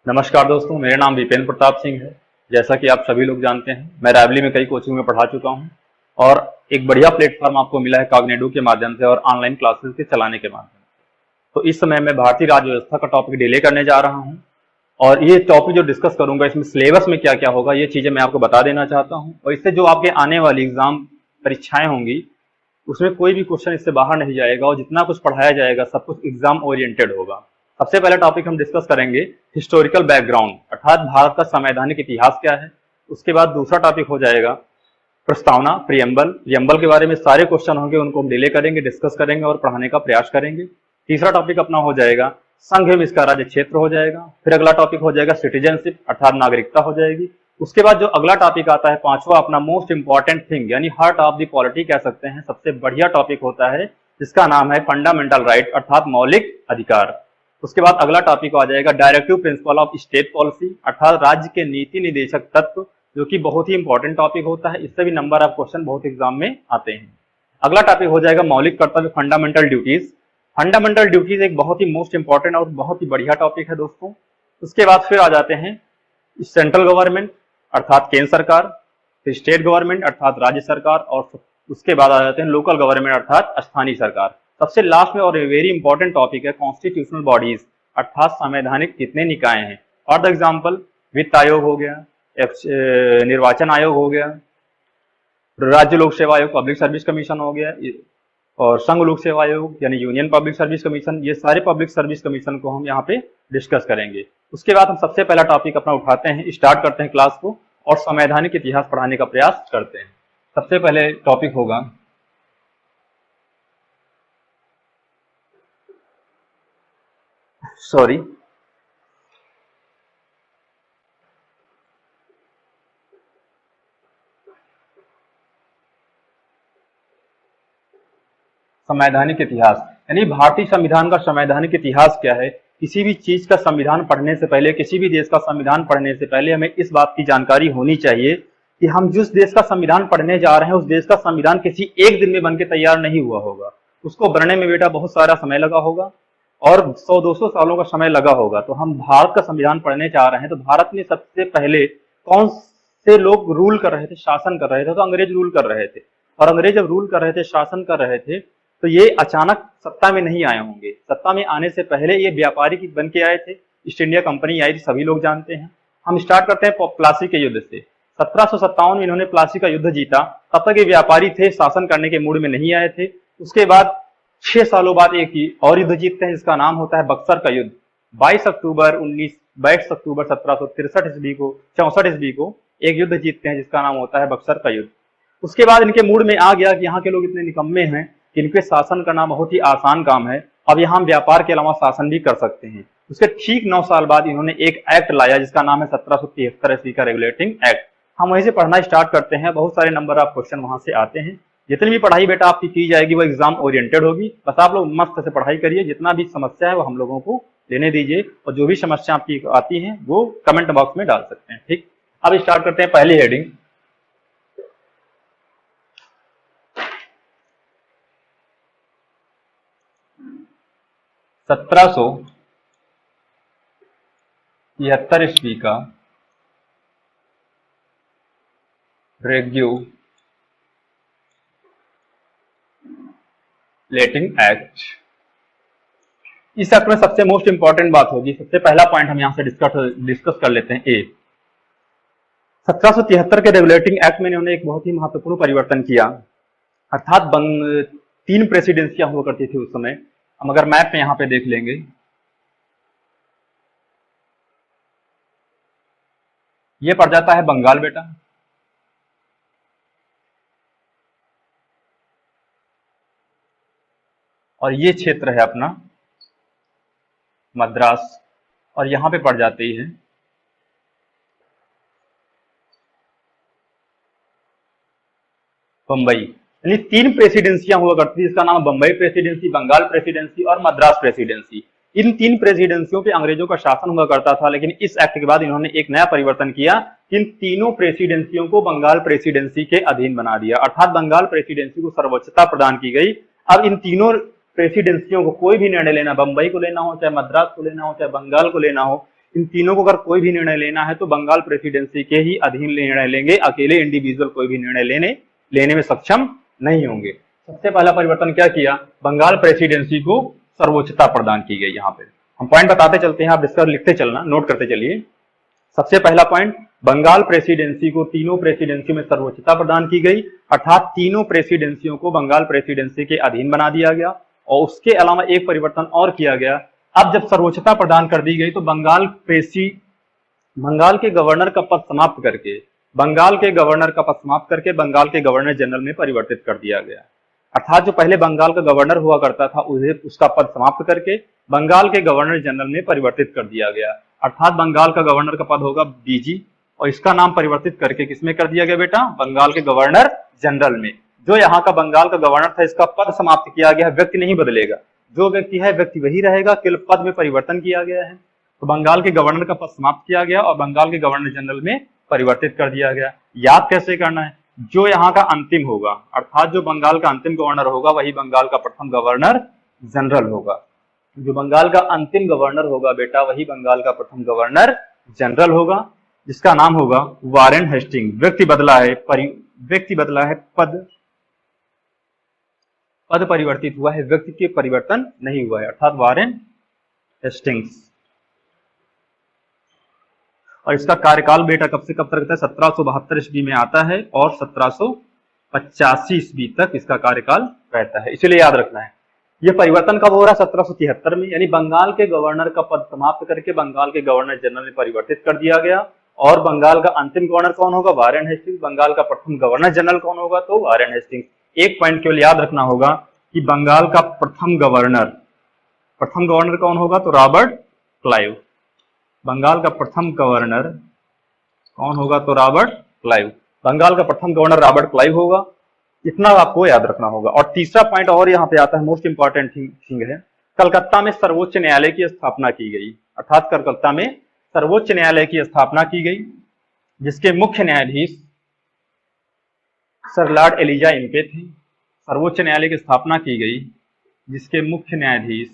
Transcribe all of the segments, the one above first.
नमस्कार दोस्तों, मेरा नाम विपेंद्र प्रताप सिंह है। जैसा कि आप सभी लोग जानते हैं, मैं रायबरेली में कई कोचिंग में पढ़ा चुका हूं और एक बढ़िया प्लेटफॉर्म आपको मिला है कॉग्निडो के माध्यम से और ऑनलाइन क्लासेस के चलाने के माध्यम से। तो इस समय मैं भारतीय राज्य व्यवस्था का टॉपिक डिले करने जा रहा हूं और ये टॉपिक जो डिस्कस करूंगा इसमें सिलेबस में क्या क्या होगा ये चीजें मैं आपको बता देना चाहता हूँ। और इससे जो आपके आने वाली एग्जाम परीक्षाएं होंगी उसमें कोई भी क्वेश्चन इससे बाहर नहीं जाएगा और जितना कुछ पढ़ाया जाएगा सब कुछ एग्जाम ओरिएंटेड होगा। सबसे पहला टॉपिक हम डिस्कस करेंगे हिस्टोरिकल बैकग्राउंड, अर्थात भारत का संवैधानिक इतिहास क्या है। उसके बाद दूसरा टॉपिक हो जाएगा प्रस्तावना, प्रियम्बल के बारे में सारे क्वेश्चन होंगे, उनको हम डिले करेंगे, डिस्कस करेंगे और पढ़ाने का प्रयास करेंगे। तीसरा टॉपिक अपना हो जाएगा संघ एवं इसका राज्य क्षेत्र हो जाएगा। फिर अगला टॉपिक हो जाएगा सिटीजनशिप अर्थात नागरिकता हो जाएगी। उसके बाद जो अगला टॉपिक आता है पांचवा अपना मोस्ट इंपॉर्टेंट थिंग यानी हार्ट ऑफ द पॉलिटी कह सकते हैं, सबसे बढ़िया टॉपिक होता है जिसका नाम है फंडामेंटल राइट अर्थात मौलिक अधिकार। उसके बाद अगला टॉपिक आ जाएगा directive principle of state policy अर्थात राज्य के नीति निदेशक तत्व, जो कि बहुत ही इंपॉर्टेंट टॉपिक होता है। इससे भी नंबर ऑफ क्वेश्चन बहुत एग्जाम में आते हैं। अगला टॉपिक हो जाएगा मौलिक कर्तव्य फंडामेंटल ड्यूटीज। फंडामेंटल ड्यूटीज एक बहुत ही मोस्ट इंपॉर्टेंट और बहुत ही बढ़िया टॉपिक है दोस्तों। उसके बाद फिर आ जाते हैं सेंट्रल गवर्नमेंट अर्थात केंद्र सरकार, फिर स्टेट गवर्नमेंट अर्थात राज्य सरकार और उसके बाद आ जाते हैं लोकल गवर्नमेंट अर्थात स्थानीय सरकार। सबसे लास्ट में और वेरी इंपॉर्टेंट टॉपिक है कॉन्स्टिट्यूशनल बॉडीज अर्थात संवैधानिक कितने निकाय हैं। फॉर द एग्जाम्पल वित्त आयोग हो गया, निर्वाचन आयोग हो गया, राज्य लोक सेवा आयोग पब्लिक सर्विस कमीशन हो गया और संघ लोक सेवा आयोग यानी यूनियन पब्लिक सर्विस कमीशन। ये सारे पब्लिक सर्विस कमीशन को हम यहाँ पे डिस्कस करेंगे। उसके बाद हम सबसे पहला टॉपिक अपना उठाते हैं, स्टार्ट करते हैं क्लास को और संवैधानिक इतिहास पढ़ाने का प्रयास करते हैं। सबसे पहले टॉपिक होगा संवैधानिक इतिहास यानी भारतीय संविधान का संवैधानिक इतिहास क्या है। किसी भी चीज का संविधान पढ़ने से पहले, किसी भी देश का संविधान पढ़ने से पहले हमें इस बात की जानकारी होनी चाहिए कि हम जिस देश का संविधान पढ़ने जा रहे हैं उस देश का संविधान किसी एक दिन में बनके तैयार नहीं हुआ होगा। उसको बनने में बेटा बहुत सारा समय लगा होगा और 100-200 सालों का समय लगा होगा। तो हम भारत का संविधान पढ़ने जा रहे हैं तो भारत में सबसे पहले कौन से लोग रूल कर रहे थे, शासन कर रहे थे, तो अंग्रेज रूल कर रहे थे। और अंग्रेज जब रूल कर रहे थे, शासन कर रहे थे, तो ये अचानक सत्ता में नहीं आए होंगे। सत्ता में आने से पहले ये व्यापारी बन के आए थे, ईस्ट इंडिया कंपनी आई थी, सभी लोग जानते हैं। हम स्टार्ट करते हैं प्लासी के युद्ध से। 1757 में इन्होंने प्लासी का युद्ध जीता। तब तक ये व्यापारी थे, शासन करने के मूड में नहीं आए थे। उसके बाद 6 सालों बाद एक और युद्ध जीतते हैं जिसका नाम होता है बक्सर का युद्ध। 22 अक्टूबर 1763 ईस्वी को 64 ईस्वी को एक युद्ध जीतते हैं जिसका नाम होता है बक्सर का युद्ध। उसके बाद इनके मूड में आ गया कि यहाँ के लोग इतने निकम्मे हैं कि इनके शासन करना बहुत ही आसान काम है, अब यहाँ व्यापार के अलावा शासन भी कर सकते हैं। उसके ठीक 9 साल बाद इन्होंने एक एक्ट लाया जिसका नाम है 1773 ईस्वी का रेगुलेटिंग एक्ट। हम वहीं से पढ़ना स्टार्ट करते हैं। बहुत सारे नंबर ऑफ क्वेश्चन वहां से आते हैं। जितनी भी पढ़ाई बेटा आपकी की जाएगी वो एग्जाम ओरिएंटेड होगी। बस आप लोग मस्त से पढ़ाई करिए, जितना भी समस्या है वो हम लोगों को लेने दीजिए और जो भी समस्या आपकी आती है वो कमेंट बॉक्स में डाल सकते हैं। ठीक, अब स्टार्ट करते हैं पहली हेडिंग। सत्रह सौ 73 ईस्वी का रेगुलेटिंग एक्ट। इस एक्ट में सबसे मोस्ट इंपॉर्टेंट बात होगी, सबसे पहला पॉइंट हम यहां से डिस्कस कर लेते हैं। 1773 के रेगुलेटिंग एक्ट में इन्होंने एक बहुत ही महत्वपूर्ण परिवर्तन किया, अर्थात 3 प्रेसिडेंसियां हुआ करती थी उस समय। हम अगर मैप में यहां पे देख लेंगे, ये पड़ जाता है बंगाल बेटा, और ये क्षेत्र है अपना मद्रास, और यहां पे पड़ जाती है बंबई। यानी 3 प्रेसिडेंसियां हुआ करती थी, इसका नाम बंबई प्रेसिडेंसी, बंगाल प्रेसिडेंसी और मद्रास प्रेसिडेंसी। इन 3 प्रेसिडेंसियों पे अंग्रेजों का शासन हुआ करता था, लेकिन इस एक्ट के बाद इन्होंने एक नया परिवर्तन किया। इन तीनों प्रेसिडेंसियों को बंगाल प्रेसिडेंसी के अधीन बना दिया, अर्थात बंगाल प्रेसिडेंसी को सर्वोच्चता प्रदान की गई। अब इन तीनों प्रेसिडेंसियों को कोई भी निर्णय लेना, बंबई को लेना हो, चाहे मद्रास को लेना हो, चाहे बंगाल को लेना हो, इन तीनों को अगर कोई भी निर्णय लेना है तो बंगाल प्रेसिडेंसी के ही अधीन निर्णय लेंगे, अकेले इंडिविजुअल कोई भी निर्णय लेने में सक्षम नहीं होंगे। सबसे पहला परिवर्तन क्या किया, बंगाल प्रेसिडेंसी को सर्वोच्चता प्रदान की गई। यहाँ पे हम पॉइंट बताते चलते हैं, आप इसका लिखते चलना, नोट करते चलिए। सबसे पहला पॉइंट, बंगाल प्रेसिडेंसी को तीनों प्रेसिडेंसी में सर्वोच्चता प्रदान की गई, अर्थात तीनों प्रेसिडेंसियों को बंगाल प्रेसिडेंसी के अधीन बना दिया गया। और उसके अलावा एक परिवर्तन और किया गया, अब जब सर्वोच्चता प्रदान कर दी गई तो बंगाल के गवर्नर का पद समाप्त करके बंगाल के गवर्नर जनरल में परिवर्तित कर दिया गया। अर्थात जो पहले बंगाल का गवर्नर हुआ करता था उसे उसका पद समाप्त करके बंगाल के गवर्नर जनरल में परिवर्तित कर दिया गया। अर्थात बंगाल का गवर्नर का पद होगा डीजी और इसका नाम परिवर्तित करके किसमें कर दिया गया बेटा, बंगाल के गवर्नर जनरल में। जो यहाँ का बंगाल का गवर्नर था इसका पद समाप्त किया गया, व्यक्ति नहीं बदलेगा, जो व्यक्ति है व्यक्ति वही रहेगा, केवल पद में परिवर्तन किया गया है। तो बंगाल के गवर्नर का पद समाप्त किया गया और बंगाल के गवर्नर जनरल में परिवर्तित कर दिया गया। याद कैसे करना है, जो यहाँ का अंतिम होगा, अर्थात जो बंगाल का अंतिम गवर्नर होगा वही बंगाल का प्रथम गवर्नर जनरल होगा। जो बंगाल का अंतिम गवर्नर होगा बेटा वही बंगाल का प्रथम गवर्नर जनरल होगा, जिसका नाम होगा वारेन हेस्टिंग। व्यक्ति बदला है, पद परिवर्तित हुआ है, व्यक्ति के परिवर्तन नहीं हुआ है, अर्थात वारेन हेस्टिंग्स। और इसका कार्यकाल बेटा कब से कब तक रहता है, 1772 ईस्वी में आता है और 1785 ईस्वी तक इसका कार्यकाल रहता है। इसलिए याद रखना है यह परिवर्तन कब हो रहा है, 1773 में, यानी बंगाल के गवर्नर का पद समाप्त करके बंगाल के गवर्नर जनरल में परिवर्तित कर दिया गया। और बंगाल का अंतिम गवर्नर कौन होगा, वारेन हेस्टिंग्स। बंगाल का प्रथम गवर्नर जनरल कौन होगा, तो वारेन हेस्टिंग्स। एक पॉइंट केवल याद रखना होगा कि बंगाल का प्रथम गवर्नर कौन होगा, तो रॉबर्ट क्लाइव। बंगाल का प्रथम गवर्नर कौन होगा, तो रॉबर्ट क्लाइव। बंगाल का प्रथम गवर्नर रॉबर्ट क्लाइव होगा, इतना आपको याद रखना होगा। और तीसरा पॉइंट और यहाँ पे आता है, मोस्ट इंपॉर्टेंट थिंग है, कलकत्ता में सर्वोच्च न्यायालय की स्थापना की गई। अर्थात कलकत्ता में सर्वोच्च न्यायालय की स्थापना की गई, जिसके मुख्य न्यायाधीश सर लॉर्ड एलिजा इम्पे थे। सर्वोच्च न्यायालय की स्थापना की गई जिसके मुख्य न्यायाधीश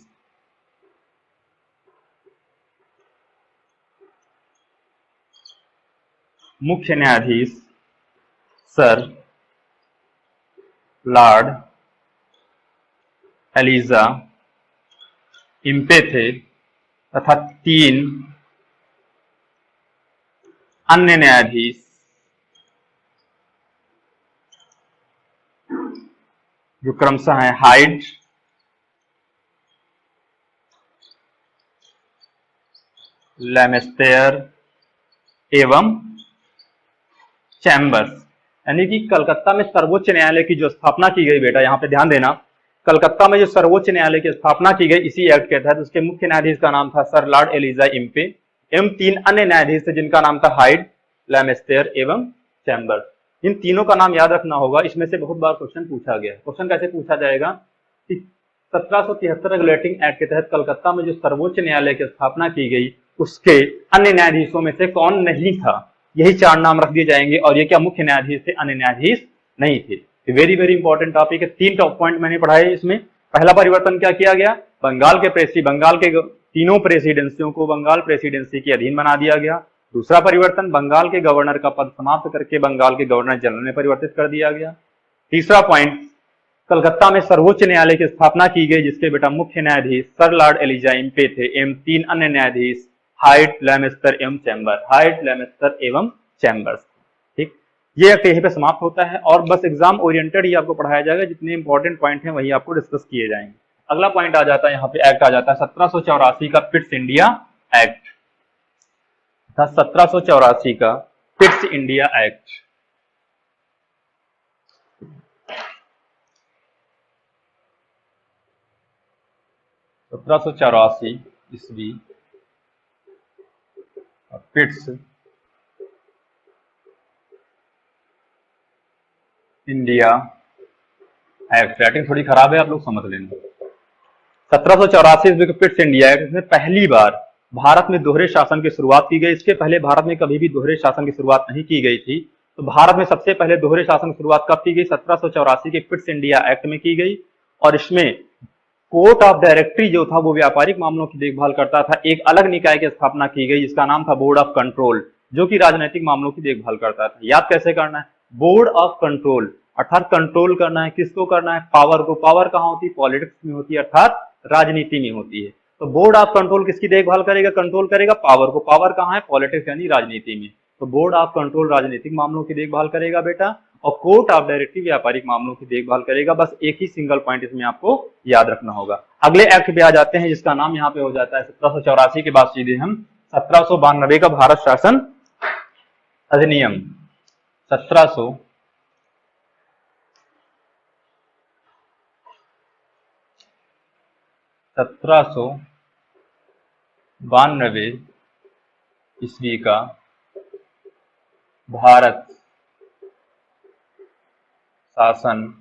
सर लॉर्ड एलिजा इम्पे थे तथा 3 अन्य न्यायाधीश जो क्रमशः हैं हाइड, लेमेस्टेयर एवं चैम्बर्स। यानी कि कलकत्ता में सर्वोच्च न्यायालय की जो स्थापना की गई बेटा, यहां पे ध्यान देना, कलकत्ता में जो सर्वोच्च न्यायालय की स्थापना की गई इसी एक्ट के तहत, उसके मुख्य न्यायाधीश का नाम था सर लॉर्ड एलिजा इम्पे एवं 3 अन्य न्यायाधीश थे जिनका नाम था हाइड, लेमेस्टेयर एवं चैम्बर्स। इन तीनों का नाम याद रखना होगा। इसमें से बहुत बार क्वेश्चन पूछा गया। क्वेश्चन कैसे पूछा जाएगा कि 1773 रेगुलेटिंग एक्ट के तहत कलकत्ता में जो सर्वोच्च न्यायालय की स्थापना की गई उसके अन्य न्यायाधीशों में से कौन नहीं था, यही 4 नाम रख दिए जाएंगे। और ये क्या मुख्य न्यायाधीश थे, अन्य न्यायाधीश नहीं थे। वेरी वेरी इंपॉर्टेंट टॉपिक है। 3 टॉप पॉइंट मैंने पढ़ाए इसमें। पहला परिवर्तन क्या किया गया, बंगाल के तीनों प्रेसिडेंसियों को बंगाल प्रेसिडेंसी के अधीन बना दिया गया। दूसरा परिवर्तन, बंगाल के गवर्नर का पद समाप्त करके बंगाल के गवर्नर जनरल में परिवर्तित कर दिया गया। तीसरा पॉइंट, कलकत्ता में सर्वोच्च न्यायालय की स्थापना की गई जिसके बेटा मुख्य न्यायाधीश सर लॉर्ड एलिजा इम्पे थे एवं 3 अन्य न्यायाधीश हाइड, लेमेस्टर एवं चैम्बर्स। ठीक, ये यहीं पे समाप्त होता है और बस एग्जाम ओरिएंटेड ही आपको पढ़ाया जाएगा। जितने इंपॉर्टेंट पॉइंट हैं वही आपको डिस्कस किए जाएंगे। अगला पॉइंट आ जाता है, यहाँ पे एक्ट आ जाता है 1784 का पिट्स इंडिया एक्ट। 1784 का पिट्स इंडिया एक्ट। ईस्वी पिट्स इंडिया एक्ट। राइटिंग थोड़ी खराब है, आप लोग समझ लेना। 1784 ईस्वी के पिट्स इंडिया एक्ट में पहली बार भारत में दोहरे शासन की शुरुआत की गई। इसके पहले भारत में कभी भी दोहरे शासन की शुरुआत नहीं की गई थी। तो भारत में सबसे पहले दोहरे शासन की शुरुआत कब की गई, 1784 के पिट्स इंडिया एक्ट में की गई। और इसमें कोर्ट ऑफ डायरेक्टरी जो था वो व्यापारिक मामलों की देखभाल करता था। एक अलग निकाय की स्थापना की गई जिसका नाम था बोर्ड ऑफ कंट्रोल, जो कि राजनीतिक मामलों की देखभाल करता था। याद कैसे करना है, बोर्ड ऑफ कंट्रोल अर्थात कंट्रोल करना है, किसको करना है, पावर को। पावर कहां होती है, पॉलिटिक्स में होती है, अर्थात राजनीति में होती है। तो बोर्ड ऑफ कंट्रोल किसकी देखभाल करेगा, कंट्रोल करेगा पावर को। पावर कहां है, पॉलिटिक्स यानी राजनीति में। तो बोर्ड ऑफ कंट्रोल राजनीतिक मामलों की देखभाल करेगा बेटा, और कोर्ट ऑफ डायरेक्टरी व्यापारिक मामलों की देखभाल करेगा। बस एक ही सिंगल पॉइंट इसमें आपको याद रखना होगा। अगले एक्ट पे आ जाते हैं जिसका नाम यहाँ पे हो जाता है 1784 के बाद सीधे हम 1792 का भारत शासन अधिनियम। 1792 ईस्वी का भारत शासन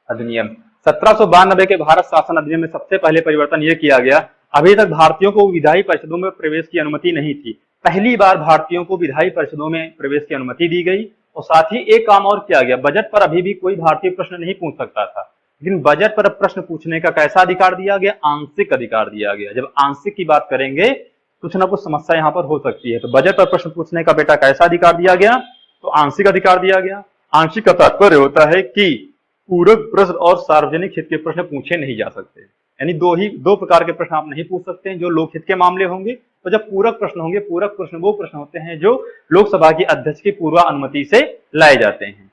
अधिनियम। 1792 के भारत शासन अधिनियम में सबसे पहले परिवर्तन यह किया गया, अभी तक भारतीयों को विधायी परिषदों में प्रवेश की अनुमति नहीं थी। पहली बार भारतीयों को विधायी परिषदों में प्रवेश की अनुमति दी गई। और साथ ही एक काम और किया गया, बजट पर अभी भी कोई भारतीय प्रश्न नहीं पूछ सकता था, लेकिन बजट पर प्रश्न पूछने का कैसा अधिकार दिया गया, आंशिक अधिकार दिया गया। जब आंशिक की बात करेंगे कुछ ना कुछ समस्या यहाँ पर हो सकती है। तो बजट पर प्रश्न पूछने का बेटा कैसा अधिकार दिया गया, तो आंशिक अधिकार दिया गया। आंशिक का तात्पर्य होता है कि पूरक प्रश्न और सार्वजनिक हित के प्रश्न पूछे नहीं जा सकते, यानी दो प्रकार के प्रश्न आप नहीं पूछ सकते हैं जो लोकहित के मामले होंगे। तो जब पूरक प्रश्न होंगे, पूरक प्रश्न वो प्रश्न होते हैं जो लोकसभा की अध्यक्ष की पूर्व अनुमति से लाए जाते हैं।